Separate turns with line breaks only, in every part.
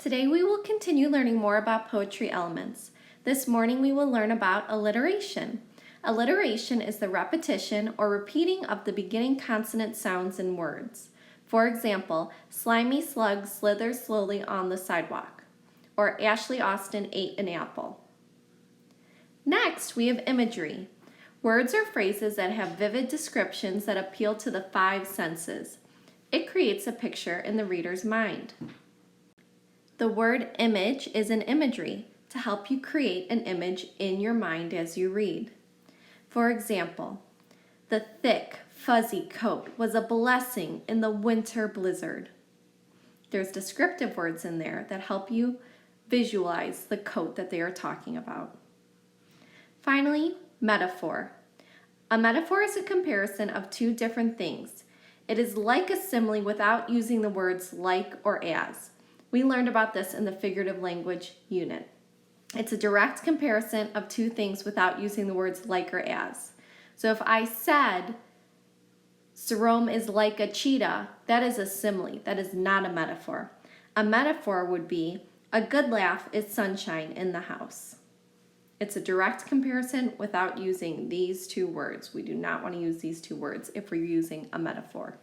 Today we will continue learning more about poetry elements. This morning we will learn about alliteration. Alliteration is the repetition or repeating of the beginning consonant sounds in words. For example, slimy slug slithers slowly on the sidewalk, or Ashley Austin ate an apple. Next, we have imagery. Words or phrases that have vivid descriptions that appeal to the five senses. It creates a picture in the reader's mind. The word image is an imagery to help you create an image in your mind as you read. For example, the thick, fuzzy coat was a blessing in the winter blizzard. There's descriptive words in there that help you visualize the coat that they are talking about. Finally, metaphor. A metaphor is a comparison of two different things. It is like a simile without using the words like or as. We learned about this in the figurative language unit. It's a direct comparison of two things without using the words like or as. So if I said, Jerome is like a cheetah, that is a simile. That is not a metaphor. A metaphor would be, a good laugh is sunshine in the house. It's a direct comparison without using these two words. We do not want to use these two words if we're using a metaphor.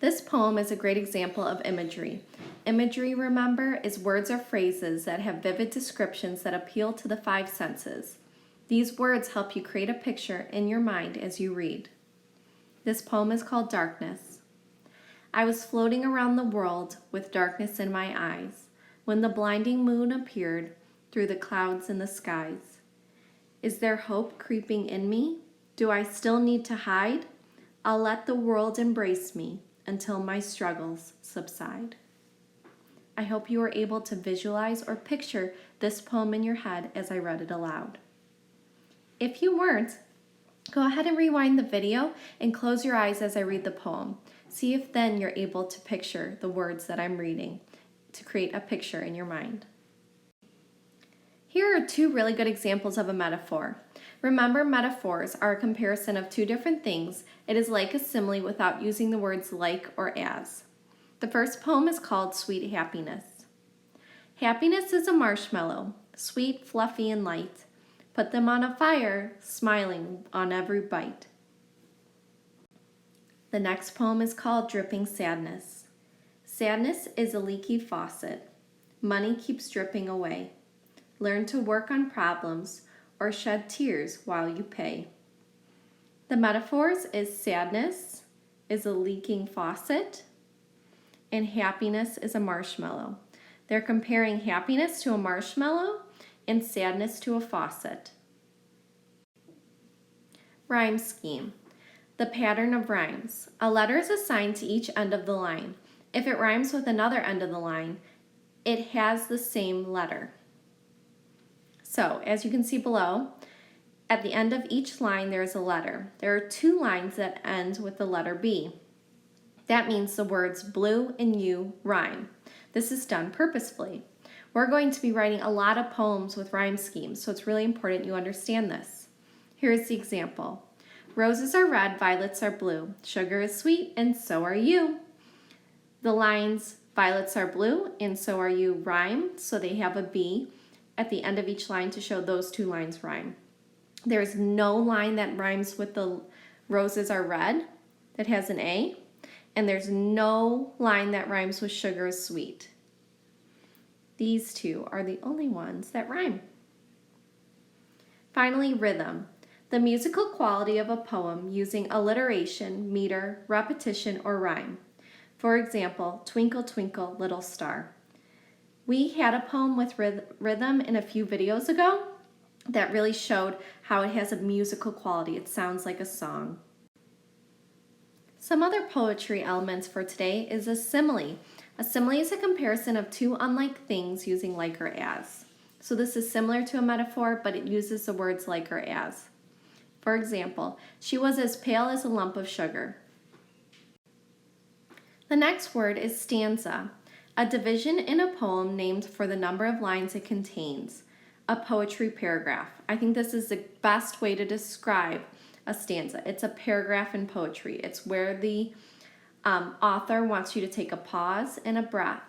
This poem is a great example of imagery. Imagery, remember, is words or phrases that have vivid descriptions that appeal to the five senses. These words help you create a picture in your mind as you read. This poem is called Darkness. I was floating around the world with darkness in my eyes when the blinding moon appeared through the clouds in the skies. Is there hope creeping in me? Do I still need to hide? I'll let the world embrace me until my struggles subside. I hope you were able to visualize or picture this poem in your head as I read it aloud. If you weren't, go ahead and rewind the video and close your eyes as I read the poem. See if then you're able to picture the words that I'm reading to create a picture in your mind. Here are two really good examples of a metaphor. Remember, metaphors are a comparison of two different things. It is like a simile without using the words like or as. The first poem is called Sweet Happiness. Happiness is a marshmallow, sweet, fluffy, and light. Put them on a fire, smiling on every bite. The next poem is called Dripping Sadness. Sadness is a leaky faucet. Money keeps dripping away. Learn to work on problems or shed tears while you pay. The metaphors is sadness is a leaking faucet and happiness is a marshmallow. They're comparing happiness to a marshmallow and sadness to a faucet. Rhyme scheme. The pattern of rhymes. A letter is assigned to each end of the line. If it rhymes with another end of the line, it has the same letter. So, as you can see below, at the end of each line there is a letter. There are two lines that end with the letter B. That means the words blue and you rhyme. This is done purposefully. We're going to be writing a lot of poems with rhyme schemes, so it's really important you understand this. Here's the example. Roses are red, violets are blue. Sugar is sweet, and so are you. The lines violets are blue, and so are you rhyme, so they have a B at the end of each line to show those two lines rhyme. There's no line that rhymes with the roses are red that has an A, and there's no line that rhymes with sugar is sweet. These two are the only ones that rhyme. Finally, rhythm. The musical quality of a poem using alliteration, meter, repetition, or rhyme. For example, Twinkle, Twinkle, Little Star. We had a poem with rhythm in a few videos ago that really showed how it has a musical quality. It sounds like a song. Some other poetry elements for today is a simile. A simile is a comparison of two unlike things using like or as. So this is similar to a metaphor, but it uses the words like or as. For example, she was as pale as a lump of sugar. The next word is stanza. A division in a poem named for the number of lines it contains. A poetry paragraph. I think this is the best way to describe a stanza. It's a paragraph in poetry. It's where the author wants you to take a pause and a breath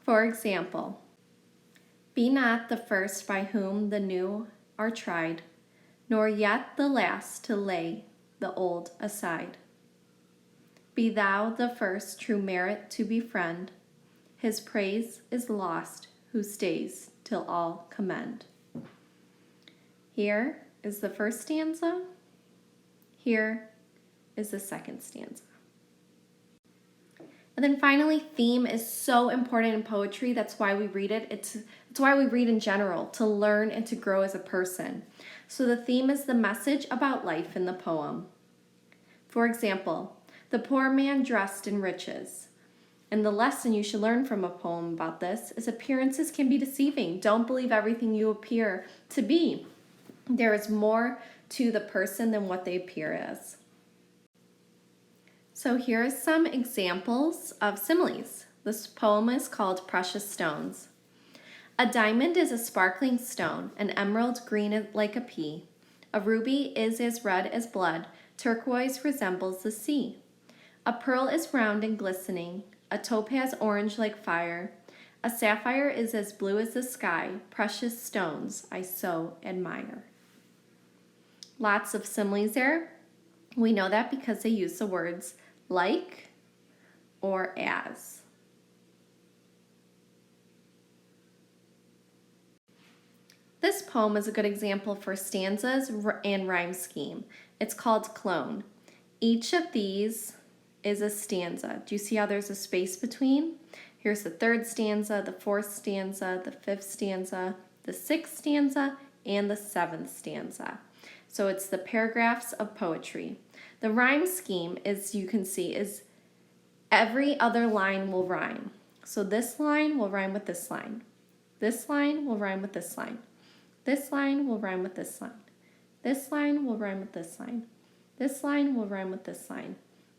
For example, be not the first by whom the new are tried, nor yet the last to lay the old aside. Be thou the first true merit to befriend, his praise is lost who stays till all commend. Here is the first stanza. Here is the second stanza. And then finally, theme is so important in poetry. That's why we read it. It's why we read in general, to learn and to grow as a person. So the theme is the message about life in the poem. For example, the poor man dressed in riches. And the lesson you should learn from a poem about this is appearances can be deceiving. Don't believe everything you appear to be. There is more to the person than what they appear as. So here are some examples of similes. This poem is called Precious Stones. A diamond is a sparkling stone, an emerald green like a pea. A ruby is as red as blood, turquoise resembles the sea. A pearl is round and glistening, a topaz orange like fire. A sapphire is as blue as the sky, precious stones I so admire. Lots of similes there. We know that because they use the words like or as. This poem is a good example for stanzas and rhyme scheme. It's called clone. Each of these is a stanza. Do you see how there's a space between? Here's the third stanza, the fourth stanza, the fifth stanza, the sixth stanza, and the seventh stanza. So it's the paragraphs of poetry. The rhyme scheme, as you can see, is every other line will rhyme. So this line will rhyme with this line. This line will rhyme with this line. This line will rhyme with this line. This line will rhyme with this line. This line will rhyme with this line.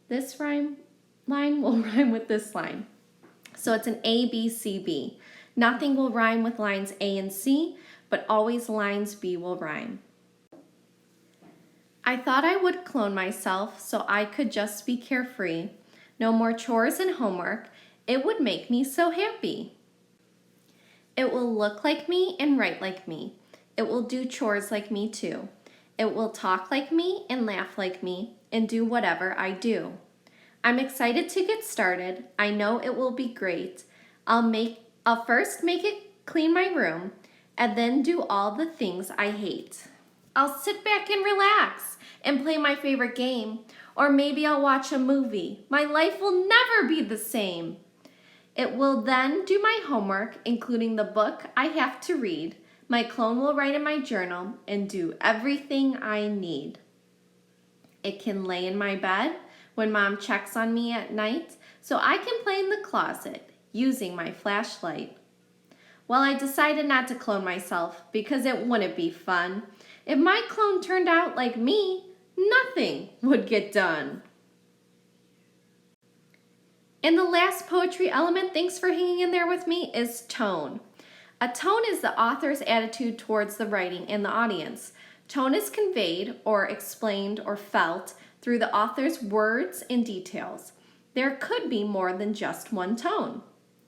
This line will rhyme with this line. So it's an A, B, C, B. Nothing will rhyme with lines A and C, but always lines B will rhyme. I thought I would clone myself so I could just be carefree. No more chores and homework. It would make me so happy. It will look like me and write like me. It will do chores like me too. It will talk like me and laugh like me and do whatever I do. I'm excited to get started. I know it will be great. I'll first make it clean my room and then do all the things I hate. I'll sit back and relax and play my favorite game, or maybe I'll watch a movie. My life will never be the same. It will then do my homework, including the book I have to read. My clone will write in my journal and do everything I need. It can lay in my bed when Mom checks on me at night, so I can play in the closet using my flashlight. Well, I decided not to clone myself because it wouldn't be fun. If my clone turned out like me, nothing would get done. And the last poetry element, thanks for hanging in there with me, is tone. A tone is the author's attitude towards the writing and the audience. Tone is conveyed or explained or felt through the author's words and details. There could be more than just one tone.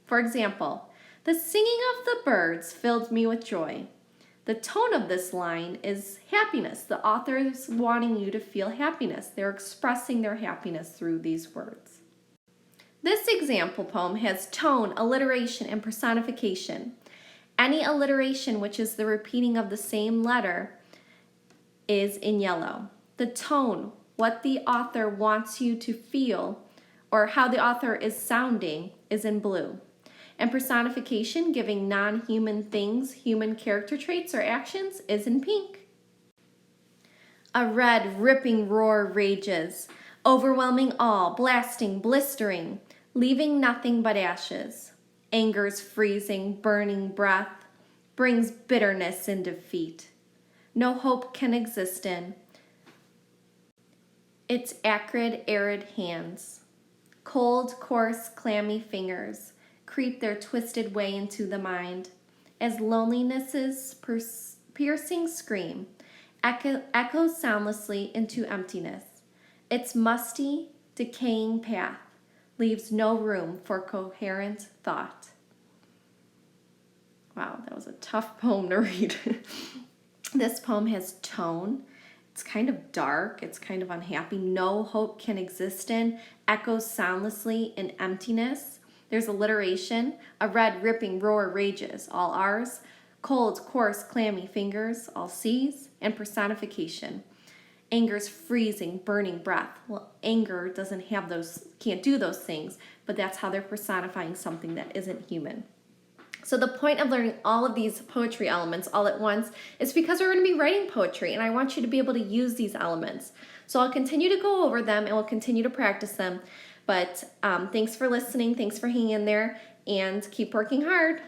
For example, the singing of the birds filled me with joy. The tone of this line is happiness. The author is wanting you to feel happiness. They're expressing their happiness through these words. This example poem has tone, alliteration, and personification. Any alliteration, which is the repeating of the same letter, is in yellow. The tone, what the author wants you to feel, or how the author is sounding, is in blue. And personification, giving non-human things human character traits or actions, is in pink. A red, ripping roar rages, overwhelming all, blasting, blistering, leaving nothing but ashes. Anger's freezing, burning breath brings bitterness and defeat. No hope can exist in its acrid, arid hands. Cold, coarse, clammy fingers creep their twisted way into the mind as loneliness's piercing scream echoes soundlessly into emptiness. Its musty, decaying path leaves no room for coherent thought. Wow, that was a tough poem to read. This poem has tone. It's kind of dark. It's kind of unhappy. No hope can exist in. Echoes soundlessly in emptiness. There's alliteration. A red ripping roar rages. All R's. Cold, coarse, clammy fingers. All C's. And personification. Anger's freezing, burning breath. Well, anger doesn't have those, can't do those things, but that's how they're personifying something that isn't human. So the point of learning all of these poetry elements all at once is because we're going to be writing poetry, and I want you to be able to use these elements. So I'll continue to go over them, and we'll continue to practice them. But thanks for listening. Thanks for hanging in there, and keep working hard.